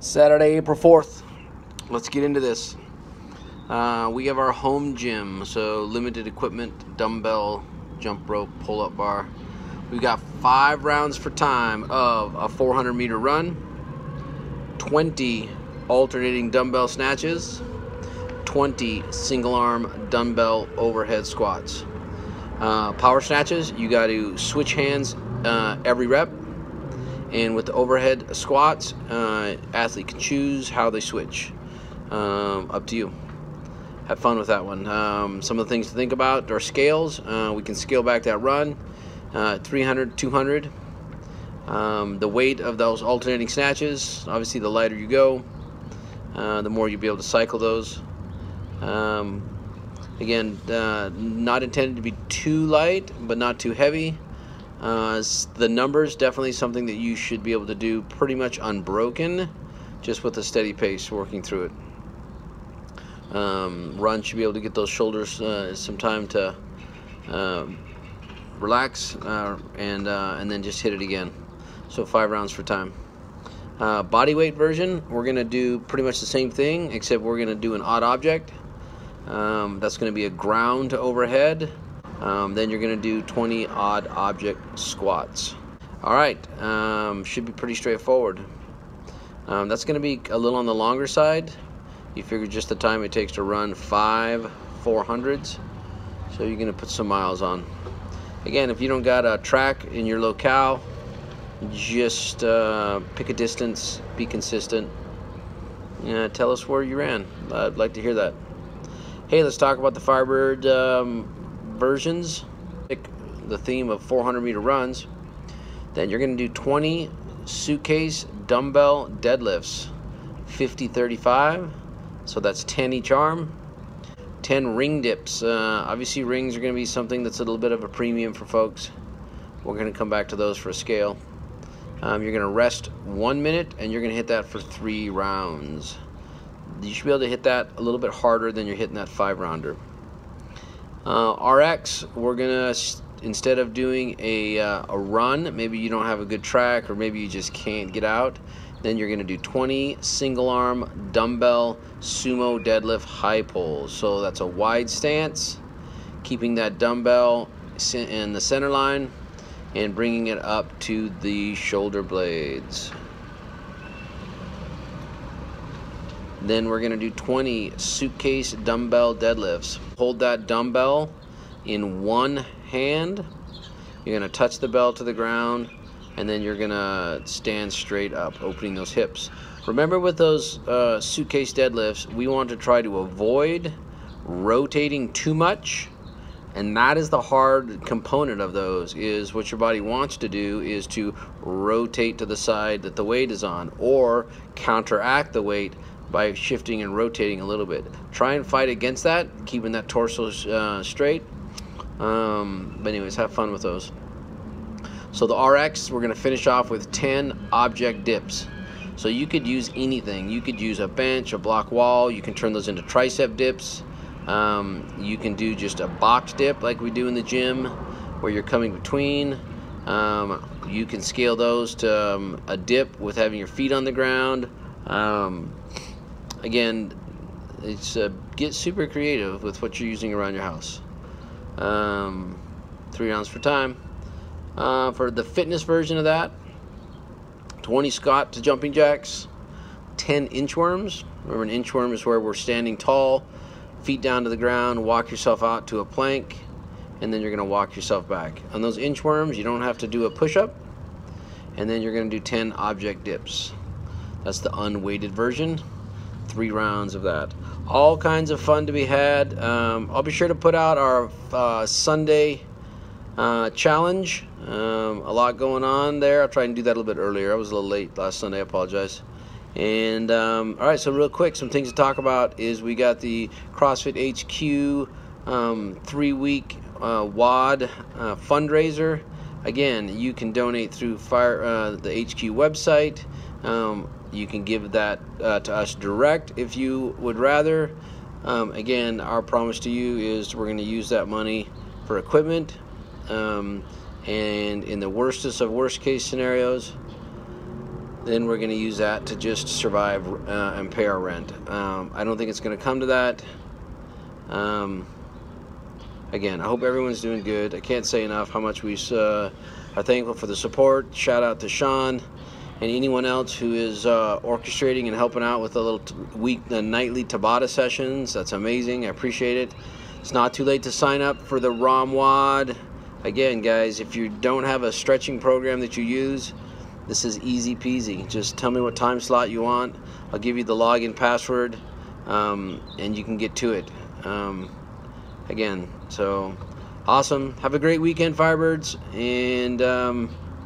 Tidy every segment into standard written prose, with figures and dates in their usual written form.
Saturday, April 4th. Let's get into this. We have our home gym, so limited equipment, dumbbell, jump rope, pull-up bar. We've got 5 rounds for time of a 400-meter run, 20 alternating dumbbell snatches, 20 single-arm dumbbell overhead squats. Power snatches, you got to switch hands every rep. And with the overhead squats, athlete can choose how they switch. Up to you. Have fun with that one. Some of the things to think about are scales. We can scale back that run, 300, 200. The weight of those alternating snatches, obviously the lighter you go, the more you'll be able to cycle those. Again, not intended to be too light, but not too heavy. The numbers, definitely something that you should be able to do pretty much unbroken, just with a steady pace working through it. Run should be able to get those shoulders some time to relax, and then just hit it again. So 5 rounds for time. Body weight version, we're going to do pretty much the same thing, except we're going to do an odd object. That's going to be a ground to overhead. Then you're going to do 20 odd object squats. Alright, should be pretty straightforward. That's going to be a little on the longer side. You figure just the time it takes to run 5 400s. So you're going to put some miles on. Again, if you don't got a track in your locale, just pick a distance, be consistent. Tell us where you ran. I'd like to hear that. Hey, let's talk about the Firebird versions. Pick the theme of 400-meter runs. Then you're going to do 20 suitcase dumbbell deadlifts, 50-35, so that's 10 each arm. 10 ring dips. Obviously rings are going to be something that's a little bit of a premium for folks. We're going to come back to those for a scale. You're going to rest 1 minute, and you're going to hit that for 3 rounds. You should be able to hit that a little bit harder than you're hitting that 5-rounder. RX, we're gonna, instead of doing a run, maybe you don't have a good track, or maybe you just can't get out, then you're gonna do 20 single arm dumbbell sumo deadlift high pulls. So that's a wide stance, keeping that dumbbell in the center line and bringing it up to the shoulder blades. Then we're going to do 20 suitcase dumbbell deadlifts. Hold that dumbbell in one hand. You're going to touch the bell to the ground, and then you're going to stand straight up, opening those hips. Remember, with those suitcase deadlifts, we want to try to avoid rotating too much, and that is the hard component of those. Is what your body wants to do is to rotate to the side that the weight is on, or counteract the weight by shifting and rotating a little bit. Try and fight against that, keeping that torso straight. But anyways, have fun with those. So the RX, we're going to finish off with 10 object dips. So you could use anything. You could use a bench, a block wall. You can turn those into tricep dips. You can do just a box dip like we do in the gym, where you're coming between. You can scale those to a dip with having your feet on the ground. Again, it's get super creative with what you're using around your house. 3 rounds for time. For the fitness version of that, 20 squat to jumping jacks, 10 inchworms. Remember, an inchworm is where we're standing tall, feet down to the ground, walk yourself out to a plank, and then you're going to walk yourself back. On those inchworms, you don't have to do a push-up, and then you're going to do 10 object dips. That's the unweighted version. 3 rounds of that. All kinds of fun to be had. I'll be sure to put out our Sunday challenge. A lot going on there. I'll try and do that a little bit earlier. I was a little late last Sunday. I apologize. And alright, so real quick, some things to talk about is we got the CrossFit HQ 3-week WOD fundraiser. Again, you can donate through the HQ website. You can give that to us direct if you would rather. Again, our promise to you is we're going to use that money for equipment. And in the worst case scenarios, then we're going to use that to just survive and pay our rent. I don't think it's going to come to that. Again, I hope everyone's doing good. I can't say enough how much we are thankful for the support. Shout out to Sean and anyone else who is orchestrating and helping out with the little nightly Tabata sessions. That's amazing. I appreciate it. It's not too late to sign up for the ROMWOD. Again, guys, if you don't have a stretching program that you use, this is easy peasy. Just tell me what time slot you want. I'll give you the login password, and you can get to it. Again, so awesome. Have a great weekend, Firebirds, and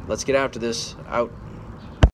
let's get after this. Out.